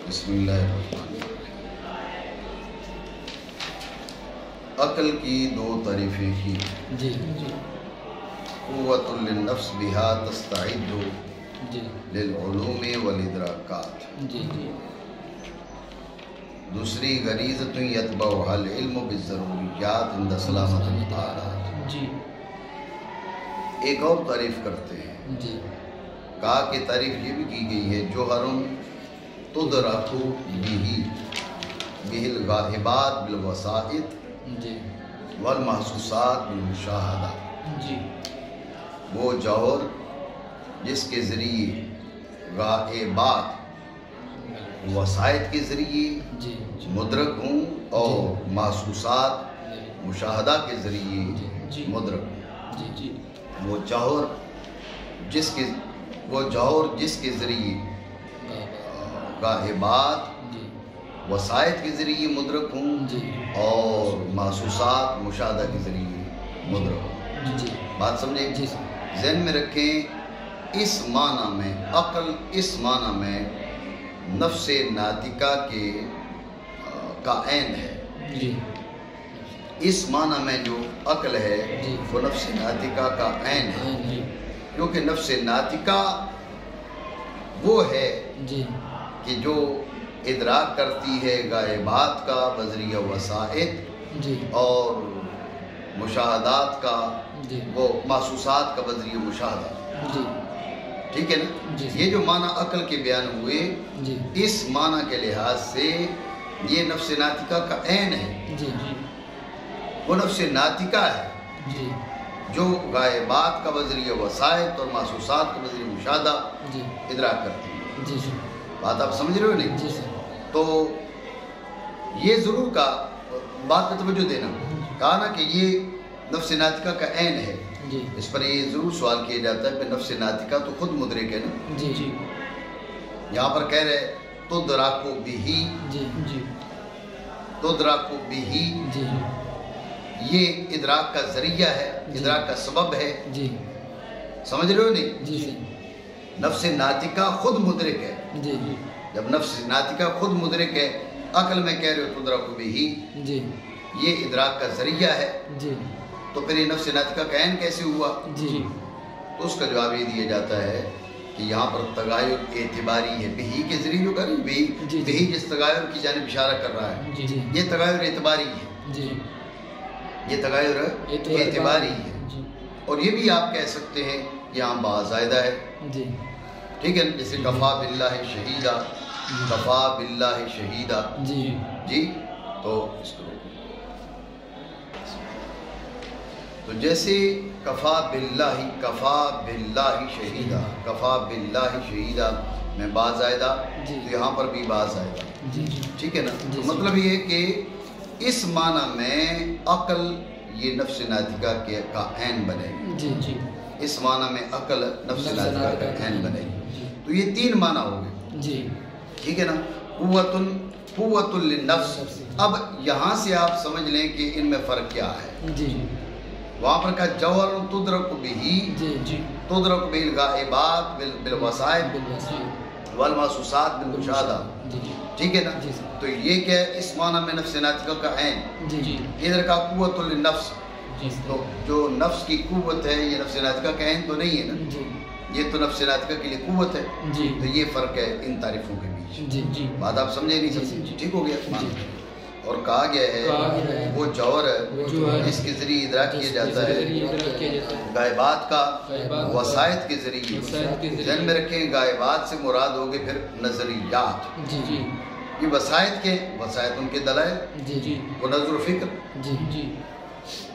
بسم اللہ الرحمن الرحیم۔ عقل کی دو تعریفیں کی۔ جی قوت للنفس بہا تستعد جی للعلوم والادراکات۔ جی جی دوسری غریزۃ یتبعها العلم بالضروریات عند سلامت الآلات۔ جی ایک اور تعریف کرتے ہیں، جی کہا کہ تعریف یہ بھی کی گئی ہے جوہر تدرک بہ الغائبات بالوسائط جی والمحسوسات بالمشاہدہ۔ جی وہ جوہر جس کے ذریعے غائبات وسائط کے ذریعے جی مدرک ہوں اور محسوسات مشاہدہ کے ذریعے جی مدرک ہوں۔ جی جی وہ جوہر جس کے ذریعے غائبات جی وسائط کے ذریعے مدرک ہوں جی اور محسوسات مشاہدہ کے ذریعے مدرک ہوں۔ جی بات سمجھے؟ جی ذہن میں رکھیں، اس معنی میں عقل اس معنی میں نفس ناطقہ کا عین ہے۔ جی اس معنی میں جو عقل ہے جی وہ نفس ناطقہ کا عین ہے، جی کیونکہ نفس ناطقہ وہ ہے جی کہ جو ادراک کرتی ہے غائبات کا بذریعہ وسائط جی اور مشاہدات کا، جی وہ محسوسات کا بذریعہ مشاہدہ۔ جی ٹھیک ہے نا؟ جی یہ جو معنی عقل کے بیان ہوئے، جی اس معنی کے لحاظ سے یہ نفس ناطقہ کا عین ہے۔ جی جی وہ نفس ناطقہ ہے جی جو غائبات کا بذریعہ وسائط اور محسوسات کا بذریعہ مشاہدہ جی ادراک کرتی ہے۔ جی جی بات آپ سمجھ رہے ہو نہیں؟ جی سر تو یہ ضرور کا بات میں توجہ دینا، کہا نا کہ یہ نفس ناطقہ کا عین ہے۔ جی اس پر یہ ضرور سوال کیا جاتا ہے کہ نفس ناطقہ تو خود مدرک ہے نا؟ جی جی یہاں پر کہہ رہے تدرک بہ، جی جی تدرک بہ، جی یہ ادراک کا ذریعہ ہے، ادراک کا سبب ہے۔ جی سمجھ رہے ہو نہیں؟ جی سر نفس ناطقہ خود مدرک ہے۔ جی جی جب نفس ناطقہ خود مدرک ہے، عقل میں کہہ رہے ہو تدرک بہ، جی یہ ادراک کا ذریعہ ہے، جی تو پھر یہ نفس ناطقہ کا عین کیسے ہوا؟ جی تو اس کا جواب یہ دیا جاتا ہے کہ یہاں پر تغایر اعتباری ہے، بہی کے ذریعے جو کر جی جی بہی جس تغایر کی جانب اشارہ کر رہا ہے، جی جی یہ تغایر اعتباری ہے، جی یہ تغایر اعتباری ہے۔ جی اور یہ بھی آپ کہہ سکتے ہیں یہاں با زائدہ ہے، جی ٹھیک ہے، جیسے کفا باللہ شہیدہ، کفا باللہ شہیدہ، جی جی تو اس کو تو جیسے کفا باللہ شہیدہ، کفا باللہ شہیدہ میں با زائدہ، جی تو یہاں پر بھی با زائدہ، جی ٹھیک ہے نا؟ جی تو مطلب یہ ہے کہ اس معنی میں عقل یہ نفس ناطقہ کا عین بنے گی، جی جی اس معنی میں عقل نفس ناطقہ کا عین بنے گی۔ جی تو یہ تین معنی ہو گئے، جی ٹھیک ہے نا؟ قوت للنفس۔ اب یہاں سے آپ سمجھ لیں کہ ان میں فرق کیا ہے۔ جی وہاں پر کہا جوہر تدرک بہ، جی جی تدرک بالغائبات بالوسائط بالوسائط والمحسوسات بالمشاہدہ، جی جی ٹھیک ہے نا؟ جی سر تو یہ کیا ہے؟ اس معنی میں نفس ناطقہ کا عین۔ جی جی ادھر کا قوت للنفس، جی تو جو نفس کی قوت ہے یہ نفس ناطقہ کا عین تو نہیں ہے نا، جی یہ تو نفس ناطقہ کے لیے قوت ہے۔ جی تو یہ فرق ہے ان تعریفوں کے بیچ۔ جی جی بات آپ سمجھے نہیں جی، سمجھے؟ جی۔ ٹھیک ہو گیا؟ جی۔ اور کہا گیا کہا گیا ہے ہے وہ جوہر جو ہے ہے جس کے ذریعے ادراک کیا جاتا ہے ادراک کیا جاتا ہے غائبات کا غائبات وسائط کے ذریعے۔ وسائط کے ذریعے۔ ذہن میں رکھیں غائبات سے مراد ہوگے پھر نظریات، جی جی یہ وسائط کے، وسائط ان کے دلائل، جی جی وہ نظر و فکر، جی جی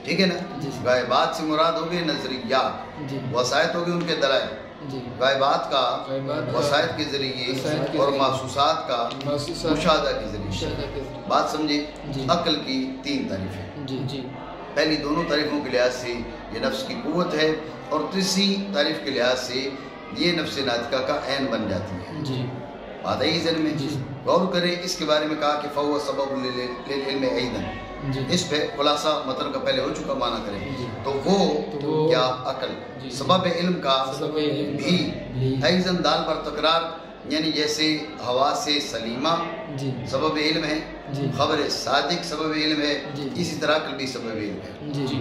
ٹھیک ہے نا؟ جی۔ غائبات سے مراد ہوگے نظریات، جی وسائط ہوگے ان کے دلائل، جی غائبات کا غائبات کا وسائط کے ذریعے وسائط کے اور ذریعے، محسوسات کا محسوسات مشاہدہ کے ذریعے۔ مشاہدہ کے ذریعے۔ بات سمجھے؟ جی۔ عقل کی تین تعریفیں، جی جی پہلی دونوں تعریفوں کے لحاظ سے یہ نفس کی قوت ہے، اور تیسری تعریف کے لحاظ سے یہ نفس ناطقہ کا عین بن جاتی ہے۔ جی بات آئی ذہن میں؟ جی۔ غور کریں، اس کے بارے میں کہا کہ فَهُوَ سَبَبٌ لِلْعِلْمِ أَيْضًا، جی اس پہ خلاصہ متن کا پہلے ہو چکا، معنی کریں جی۔ تو وہ کیا عقل جی۔ سبب علم کا سبب علم بھی، بھی، ایزن دال پر تکرار یعنی جیسے حواس سلیمہ جی سبب علم ہے، جی خبر صادق سبب علم ہے، جی اسی طرح عقل بھی سبب علم ہے۔ جی جی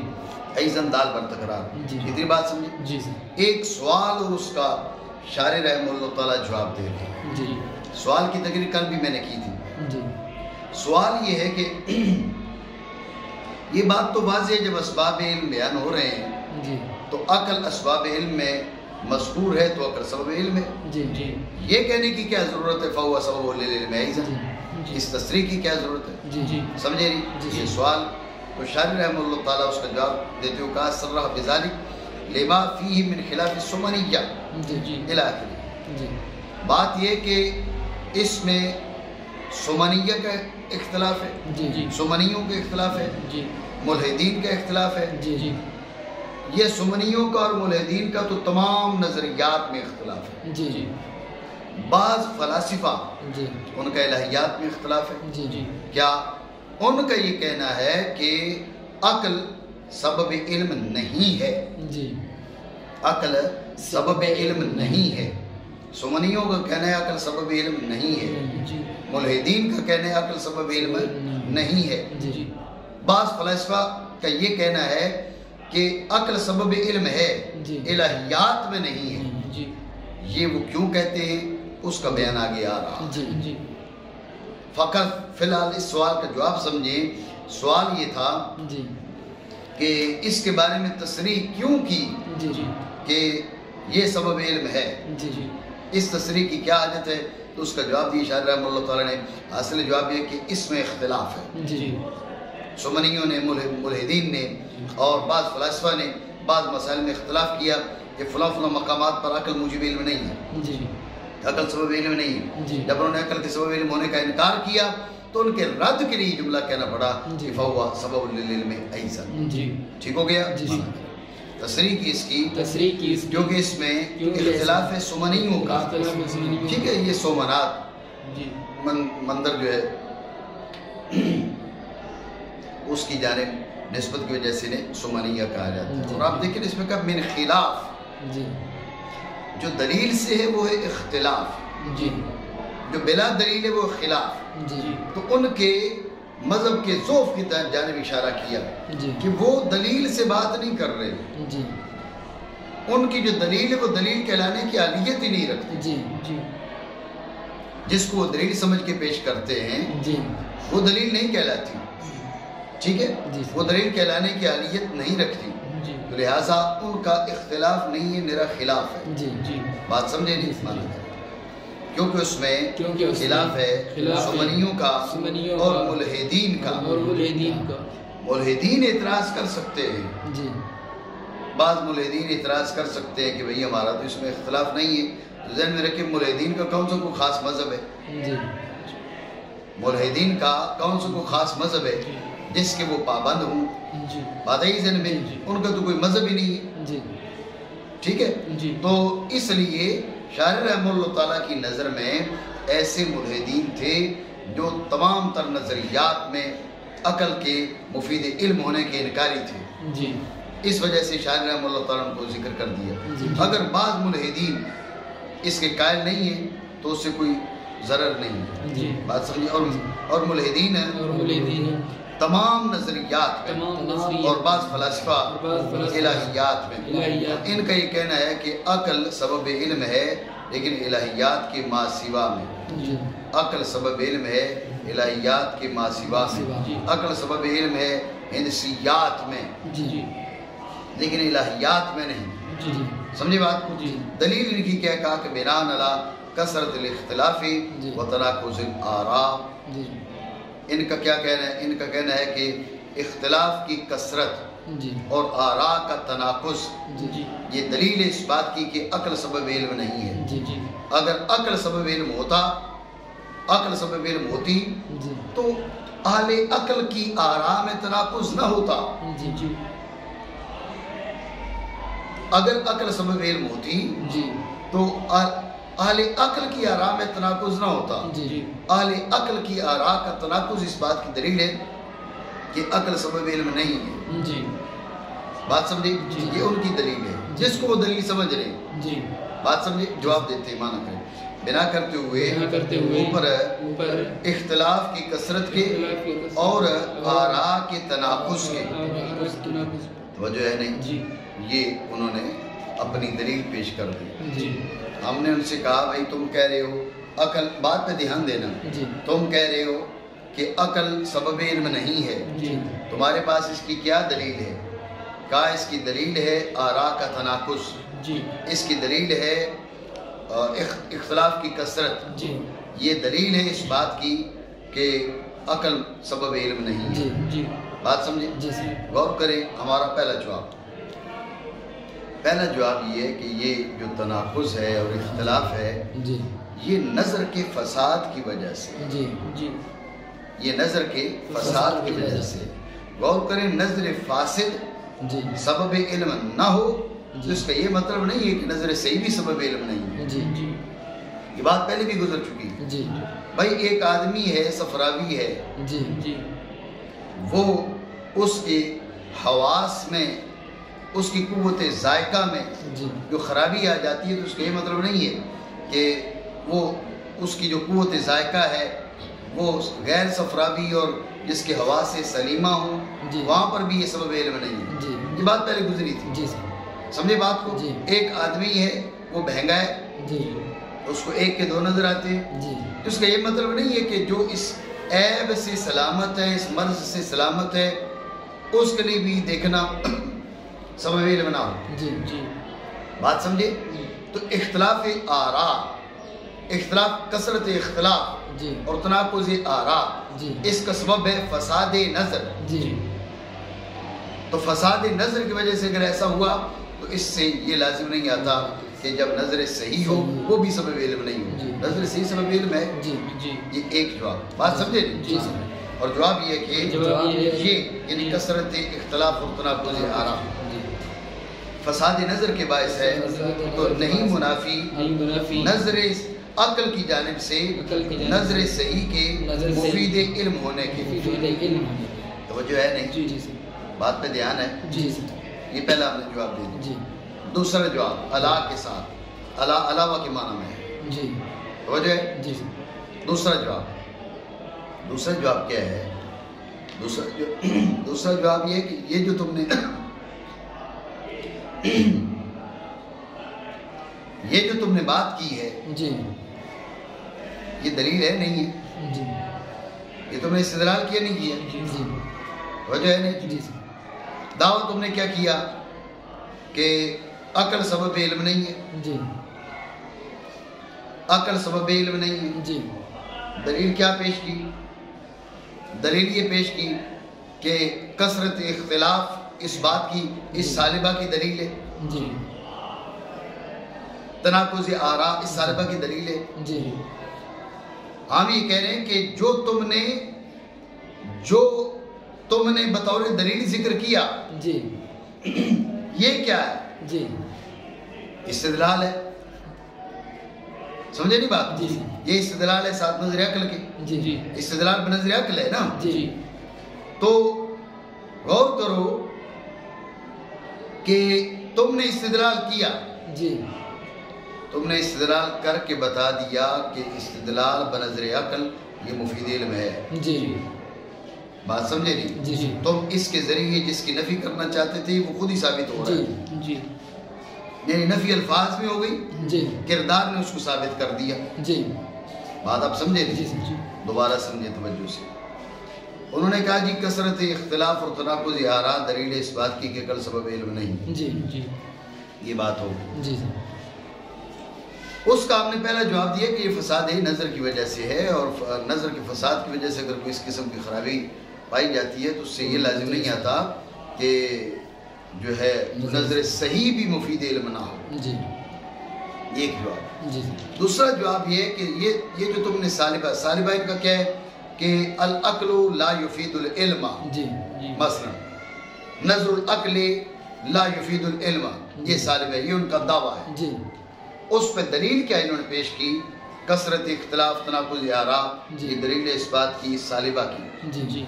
ایزن دال پر تکرار، جی اتنی بات سمجھے؟ جی سر ایک سوال اور اس کا شارح رحمہ اللہ تعالیٰ جواب دے رہے ہیں۔ جی سوال کی تقریر کل بھی میں نے کی تھی۔ جی سوال یہ ہے کہ یہ بات تو واضح ہے جب اسباب علم بیان ہو رہے ہیں جی تو عقل اسباب علم میں مذکور ہے تو عقل سبب علم ہے۔ جی جی یہ کہنے کی کیا ضرورت ہے فہو سبب للعلم ایضا؟ اس تصریح کی کیا ضرورت ہے؟ جی جی سمجھے جی نہیں یہ سوال؟ تو شارح رحمہ اللہ تعالیٰ اس کا جواب دیتے ہوئے کہا صرح بذالک لما فیہ من خلاف السمنیہ جی جی الی آخرہ۔ جی بات یہ کہ اس میں سمنیہ کا اختلاف ہے، جی جی سمنیوں کا اختلاف ہے، جی ملحدین کا اختلاف ہے۔ جی جی یہ سمنیوں کا اور ملحدین کا تو تمام نظریات میں اختلاف ہے۔ جی جی بعض فلاسفہ جی ان کا الہیات میں اختلاف ہے۔ جی جی کیا ان کا یہ کہنا ہے کہ عقل سبب علم نہیں ہے، جی عقل سبب علم نہیں ہے۔ سمنیوں کا کہنا ہے عقل سبب علم نہیں ہے، جی ملحدین کا کہنا ہے عقل سبب علم نہیں ہے۔ جی جی بعض فلاسفہ کا یہ کہنا ہے کہ عقل سبب علم ہے، جی الہیات میں نہیں ہے۔ جی یہ وہ کیوں کہتے ہیں اس کا بیان آگے آ رہا ہے۔ جی جی فقط فی الحال اس سوال کا جواب سمجھیں۔ سوال یہ تھا جی کہ اس کے بارے میں تصریح کیوں کی جی جی کہ یہ سبب علم ہے، جی جی اس تصریح کی کیا حاجت ہے؟ تو اس کا جواب دیا شارح رحمہ اللہ تعالیٰ نے۔ حاصل جواب یہ کہ اس میں اختلاف ہے۔ جی سمنیوں نے، ملحدین نے اور بعض فلاسفہ نے بعض مسائل میں اختلاف کیا کہ فلاں فلاں مقامات پر عقل موجب علم نہیں ہے، جی عقل سبب علم نہیں ہے۔ جی جب انہوں نے عقل کے سبب علم ہونے کا انکار کیا تو ان کے رد کے لیے جملہ کہنا پڑا جی کہ فہو سبب للعلم ایضا۔ جی ٹھیک ہو گیا؟ جی تصریح کی اس کی تصریح کی اس کیونکہ اس میں اختلاف ہے سمنیوں کا۔ ٹھیک ہے، یہ سومنات جی مندر جو ہے اس کی جانب نسبت کی وجہ سے انہیں سمنیہ کہا جاتا ہے۔ اور آپ دیکھیں اس میں کہا من خلاف، جی جو دلیل سے ہے وہ ہے اختلاف، جی جو بلا دلیل ہے وہ خلاف۔ جی تو ان کے مذہب کے ذوف کی جانب اشارہ کیا جی کہ وہ دلیل سے بات نہیں کر رہے، جی ان کی جو دلیل ہے وہ دلیل کہلانے کی اہلیت ہی نہیں رکھتی۔ جی جی جس کو وہ دلیل سمجھ کے پیش کرتے ہیں جی وہ دلیل نہیں کہلاتی، ٹھیک ہے، جی وہ دلیل کہلانے کی اہلیت نہیں رکھتی، جی تو لہٰذا ان کا اختلاف نہیں ہے، میرا خلاف ہے۔ جی جی بات سمجھے نہیں؟ مانا کیونکہ اس میں خلاف ہے سمنیوں کا اور ملحدین کا۔ اور ملحدین کا ملحدین اعتراض کر سکتے ہیں، جی بعض ملحدین اعتراض کر سکتے ہیں کہ بھئی ہمارا تو اس میں اختلاف نہیں ہے، تو ذہن میں رکھیں ملحدین کا کون سا کوئی خاص مذہب ہے؟ جی ملحدین کا کون سا کوئی خاص مذہب ہے جس کے وہ پابند ہوں؟ جی بات ہے ذہن میں، ان کا تو کوئی مذہب ہی نہیں ہے، جی ٹھیک ہے۔ جی تو اس لیے شارح رحمہ اللہ تعالیٰ کی نظر میں ایسے ملحدین تھے جو تمام تر نظریات میں عقل کے مفید علم ہونے کے انکاری تھے، جی اس وجہ سے شارح رحمہ اللہ تعالیٰ نے کو ذکر کر دیا۔ جی اگر بعض ملحدین اس کے قائل نہیں ہیں تو اس سے کوئی ضرر نہیں ہے، جی بات سمجھے۔ اور ملحدین اور ملحدین تمام نظریات میں تمام نظریات اور بعض فلاسفہ الہیات میں، الہیات ان کا یہ کہنا ہے کہ عقل سبب علم ہے لیکن الہیات کے ما سوا میں، جی عقل سبب علم ہے الہیات کے ما سوا میں، جی عقل سبب علم ہے ہندسیات میں جی جی لیکن الہیات میں نہیں۔ جی جی سمجھے بات؟ جی دلیل ان کی کیا کہا کہ بناء علی کثرت الاختلاف و تناقض الاراء۔ جی ان کا کیا کہنا ہے؟ ان کا کہنا ہے کہ اختلاف کی کثرت جی اور آراء کا تناقض جی جی یہ دلیل اس بات کی کہ عقل سبب علم نہیں ہے۔ جی جی اگر عقل سبب علم ہوتا، عقل سبب علم ہوتی جی تو اہل عقل کی آراء میں تناقض نہ ہوتا۔ جی جی اگر عقل سبب علم ہوتی جی تو اہل عقل کی آراء میں تناقض نہ ہوتا۔ جی جی اہل عقل کی آراء کا تناقض اس بات کی دلیل ہے کہ عقل سبب علم نہیں ہے۔ جی بات سمجھے؟ یہ ان کی دلیل ہے جس کو وہ دلیل سمجھ رہے ہیں۔ جی بات سمجھے؟ جواب دیتے ہیں، مانا کریں۔ بنا کرتے ہوئے اوپر اختلاف کی کثرت کے اور آراء کے تناقض کے. توجہ ہے نہیں؟ یہ انہوں نے اپنی دلیل پیش کر دی. ہم نے ان سے کہا بھائی تم کہہ رہے ہو عقل، بات پہ دھیان دینا، تم کہہ رہے ہو کہ عقل سبب علم نہیں ہے، تمہارے پاس اس کی کیا دلیل ہے؟ کہا اس کی دلیل ہے آراء کا تناقض، اس کی دلیل ہے اختلاف کی کثرت، یہ دلیل ہے اس بات کی کہ عقل سبب علم نہیں ہے. بات سمجھے؟ غور کریں. ہمارا پہلا جواب یہ ہے کہ یہ جو تناقض ہے اور اختلاف ہے یہ نظر کے فساد کی وجہ سے، یہ نظر کے فساد کی وجہ سے. غور کریں، نظر فاسد سبب علم نہ ہو تو اس کا یہ مطلب نہیں ہے کہ نظر صحیح بھی سبب علم نہیں ہے. یہ بات پہلے بھی گزر چکی ہے. بھائی ایک آدمی ہے، صفراوی ہے، وہ اس کے حواس میں، اس کی قوت ذائقہ میں جو خرابی آ جاتی ہے تو اس کا یہ مطلب نہیں ہے کہ وہ اس کی جو قوت ذائقہ ہے وہ غیر صفراوی اور جس کے حواس سلیمہ ہوں وہاں پر بھی یہ سبب علم نہیں ہے. یہ بات پہلے گزری تھی. سمجھے بات کو؟ ایک آدمی ہے وہ بہنگا ہے، اس کو ایک کے دو نظر آتے ہیں، اس کا یہ مطلب نہیں ہے کہ جو اس عیب سے سلامت ہے، اس مرض سے سلامت ہے، اس کے لیے بھی دیکھنا سبب علم نہ ہو. بات سمجھے؟ تو اختلاف آراء، اختلاف، کثرت اختلاف اور تناقض آراء، اس کا سبب ہے فساد نظر. تو فساد نظر کی وجہ سے اگر ایسا ہوا تو اس سے یہ لازم نہیں آتا کہ جب نظر صحیح ہو وہ بھی سبب علم نہیں ہو. نظر صحیح سبب علم ہے. یہ ایک جواب. بات سمجھے؟ اور جواب یہ کہ یہ یعنی کثرت اختلاف اور تناقض آراء فساد نظر کے باعث ہے تو نہیں منافی نظر عقل کی جانب سے نظر صحیح کے مفید علم ہونے کے. توجہ ہے نہیں؟ بات پہ دھیان ہے. یہ پہلا ہم نے جواب دے دیا. دوسرا جواب علا کے ساتھ، علاوہ کے معنی میں ہے. توجہ ہے؟ دوسرا جواب کیا ہے؟ دوسرا جواب یہ ہے کہ یہ جو تم نے بات کی ہے یہ دلیل ہے نہیں ہے، یہ تم نے استدلال کیا نہیں کیا. وجہ ہے نہیں؟ دعویٰ تم نے کیا کیا کہ عقل سبب علم نہیں ہے، عقل سبب علم نہیں ہے. دلیل کیا پیش کی؟ دلیل یہ پیش کی کہ کثرت اختلاف اس بات کی، اس سالبہ کی دلیل ہے. تناقض آراء اس سالبہ کی دلیل ہے. ہم یہ کہہ رہے ہیں کہ جو تم نے بطور دلیل ذکر کیا یہ کیا ہے؟ استدلال ہے. سمجھے نہیں بات؟ یہ استدلال ہے ساتھ نظر عقل کے. استدلال بنظر عقل ہے نا. تو غور کرو کہ تم نے استدلال کیا، تم نے استدلال کر کے بتا دیا کہ استدلال بنظر عقل یہ مفید علم ہے. بات سمجھے نہیں؟ تم اس کے ذریعے جس کی نفی کرنا چاہتے تھے وہ خود ہی ثابت ہو رہا ہے. یعنی نفی الفاظ میں ہو گئی، کردار نے اس کو ثابت کر دیا. بات آپ سمجھے نہیں؟ دوبارہ سمجھے توجہ سے. انہوں نے کہا جی کثرت اختلاف اور تناقض آراء دلیل اس بات کی کہ عقل سبب علم نہیں. یہ بات ہو. اس کا ہم نے پہلا جواب دیا کہ یہ فساد نظر کی وجہ سے ہے، اور نظر کے فساد کی وجہ سے اگر کوئی اس قسم کی خرابی پائی جاتی ہے تو اس سے یہ لازم نہیں آتا کہ جو ہے نظر صحیح بھی مفید علم نہ ہو. ایک جواب. دوسرا جواب یہ ہے کہ یہ جو تم نے سالبہ ان کا کیا ہے کہ العقل لا یفید العلم. مثلا نظر العقل لا یفید العلم، یہ سالبہ، یہ ان کا دعویٰ ہے. اس پہ دلیل کیا انہوں نے پیش کی؟ کثرت اختلاف تناقض آراء، یہ دلیل ہے اس بات کی سالبہ کی.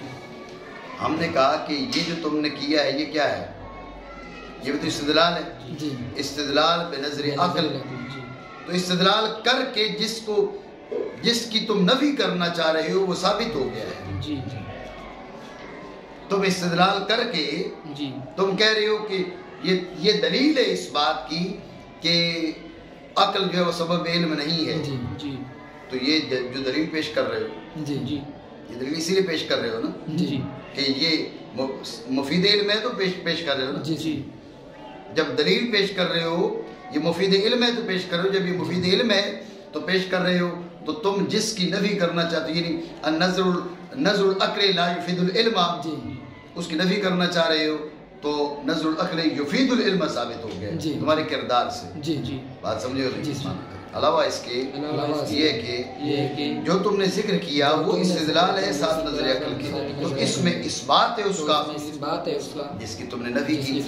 ہم نے کہا کہ یہ جو تم نے کیا ہے یہ کیا ہے؟ یہ بھی تو استدلال ہے. استدلال بنظر عقل. تو استدلال کر کے جس کی تم نفی کرنا چاہ رہے ہو وہ ثابت ہو گیا ہے. جی جی تم استدلال کر کے جی تم کہہ رہے ہو کہ یہ دلیل ہے اس بات کی کہ عقل جو ہے وہ سبب علم نہیں ہے. جی جی تو یہ جو دلیل پیش کر رہے ہو جی جی یہ دلیل اسی لیے پیش کر رہے ہو نا جی کہ یہ مفید علم ہے تو پیش کر رہے ہو نا. جی جی جب دلیل پیش کر رہے ہو یہ مفید علم ہے تو پیش کر رہے ہو. جب یہ مفید علم ہے تو پیش کر رہے ہو تو تم جس کی نفی کرنا چاہتے ہو یعنی نظر العقل لا یفید العلم اس کی نفی کرنا چاہ رہے ہو تو نظر العقل یفید العلم ثابت ہو گیا تمہارے کردار سے. جی جی بات سمجھے ہو؟ علاوہ اس کے یہ کہ جو تم نے ذکر کیا وہ استدلال ہے ساتھ نظر عقل کے تو اس میں اس بات ہے اس کا جس کی تم نے نفی کی.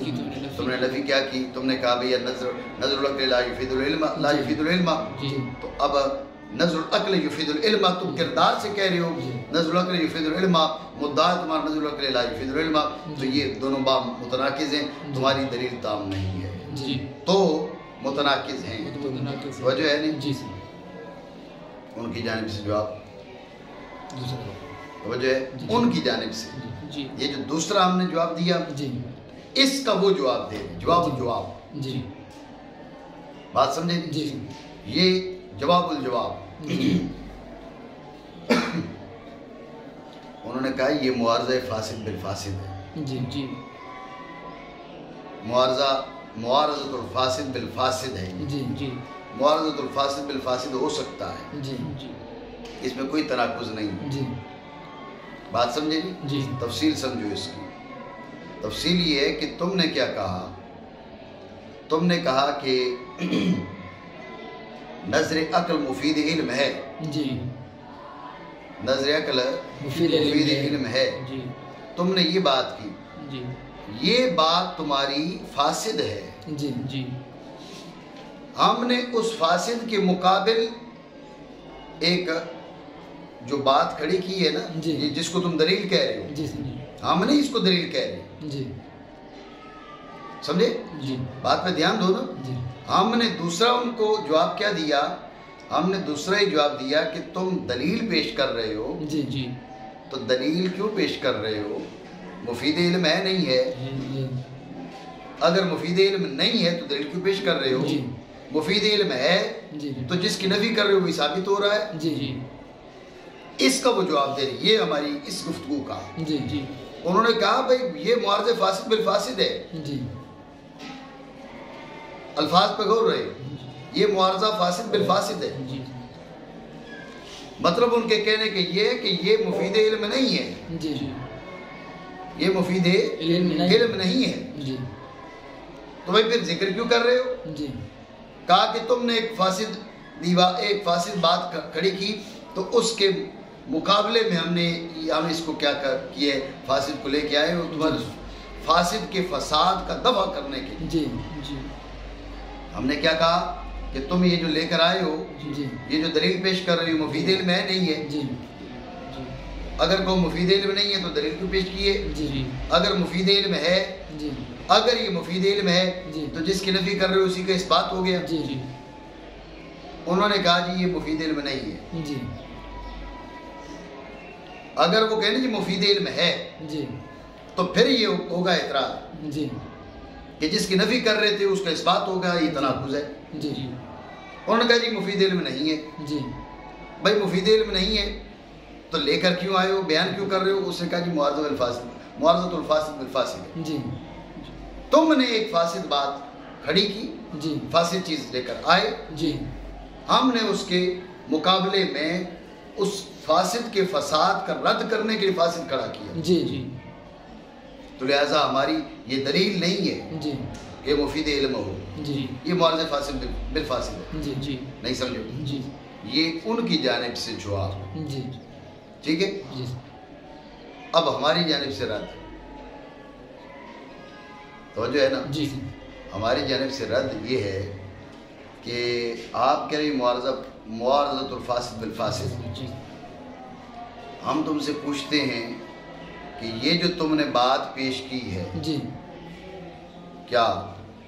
تم نے نفی کیا کی؟ تم نے کہا بھئی نظر العقل لا یفید العلم تو اب نظر العقل یفید العلم تم کردار سے کہہ رہے ہو نظر العقل یفید العلم مدعا تمہارا نظر العقل لا یفید العلم تو یہ دونوں باب متناقض ہیں. تمہاری دلیل تام نہیں ہے تو متناقض ہیں. وجہ ہے نہیں ان کی جانب سے جواب وجہ ہے ان کی جانب سے یہ جو دوسرا ہم نے جواب دیا اس کا وہ جواب دے جواب بات سمجھے یہ جواب الجواب. انہوں نے کہا یہ معارضہ فاسد بالفاسد ہے. جی جی معارضۃ الفاسد بالفاسد ہے. جی جی معارضۃ الفاسد بالفاسد ہو سکتا ہے. جی جی اس میں کوئی تناقض نہیں. جی بات سمجھے جی تفصیل سمجھو اس کی. تفصیل یہ ہے کہ تم نے کیا کہا؟ تم نے کہا کہ نظر عقل مفید علم ہے. جی نظر عقل مفید علم ہے. جی تم نے یہ بات کی. جی یہ بات تمہاری فاسد ہے. جی جی ہم نے اس فاسد کے مقابل ایک جو بات کھڑی کی ہے نا جس کو تم دلیل کہہ رہے ہو ہم نے اس کو دلیل کہہ رہے ہیں. سمجھے بات پہ دھیان دو نا. ہم نے دوسرا ان کو جواب کیا دیا؟ ہم نے دوسرا ہی جواب دیا کہ تم دلیل پیش کر رہے ہو. جی جی تو دلیل کیوں پیش کر رہے ہو؟ مفید علم ہے نہیں ہے؟ اگر مفید علم نہیں ہے تو دلیل کیوں پیش کر رہے ہو؟ مفید علم ہے تو جس کی نفی کر رہے ہو وہی ثابت ہو رہا ہے. جی جی اس کا وہ جواب دے رہی یہ ہماری اس گفتگو کا. جی جی انہوں نے کہا بھئی یہ معارضہ فاسد بالفاسد ہے. جی الفاظ پہ غور رہے یہ معارضہ فاسد بالفاسد ہے. جی مطلب ان کے کہنے کے یہ ہے کہ یہ مفید علم نہیں ہے. جی یہ مفید علم نہیں ہے. جی تو بھائی پھر ذکر کیوں کر رہے ہو؟ جی کہا کہ تم نے ایک فاسد بات کھڑی کی تو اس کے مقابلے میں ہم اس کو کیا کیے فاسد کو لے کے آئے ہو تمہارے فاسد کے فساد کا دفع کرنے کے. جی جی ہم نے کیا کہا کہ تم یہ جو لے کر آئے ہو یہ جو دلیل پیش کر رہی ہو مفید علم ہے نہیں ہے. جی اگر کوئی مفید علم نہیں ہے تو دلیل کیوں پیش کیے؟ جی اگر مفید علم ہے اگر یہ مفید علم ہے تو جس کی نفی کر رہے ہو اسی کا اس بات ہو گیا. جی جی انہوں نے کہا جی یہ مفید علم نہیں ہے. جی اگر وہ کہنے جی مفید علم ہے جی تو پھر یہ ہوگا اعتراض جی کہ جس کی نفی کر رہے تھے اس کا اس بات ہوگا یہ تناقض ہے. جی جی انہوں نے کہا جی مفید علم نہیں ہے. جی بھائی مفید علم نہیں ہے تو لے کر کیوں آئے ہو بیان کیوں کر رہے ہو؟ اس نے کہا جی معارضۃ الفاسد بالفاسد ہے. جی تم نے ایک فاسد بات کھڑی کی جی فاسد چیز لے کر آئے جی ہم نے اس کے مقابلے میں اس فاسد کے فساد کا رد کرنے کے لیے فاسد کھڑا کیا. جی جی تو لہٰذا ہماری یہ دلیل نہیں ہے جی کہ مفید علم ہو. جی یہ معارضہ فاسد بالفاسد ہے. جی جی نہیں سمجھو جی یہ ان کی جانب سے جواب. جی ٹھیک ہے. جی اب ہماری جانب سے رد توجہ ہے نا. جی ہماری جانب سے رد یہ ہے کہ آپ کہہ رہی معارضۃ الفاسد بالفاسد. جی ہم تم سے پوچھتے ہیں کہ یہ جو تم نے بات پیش کی ہے جی کیا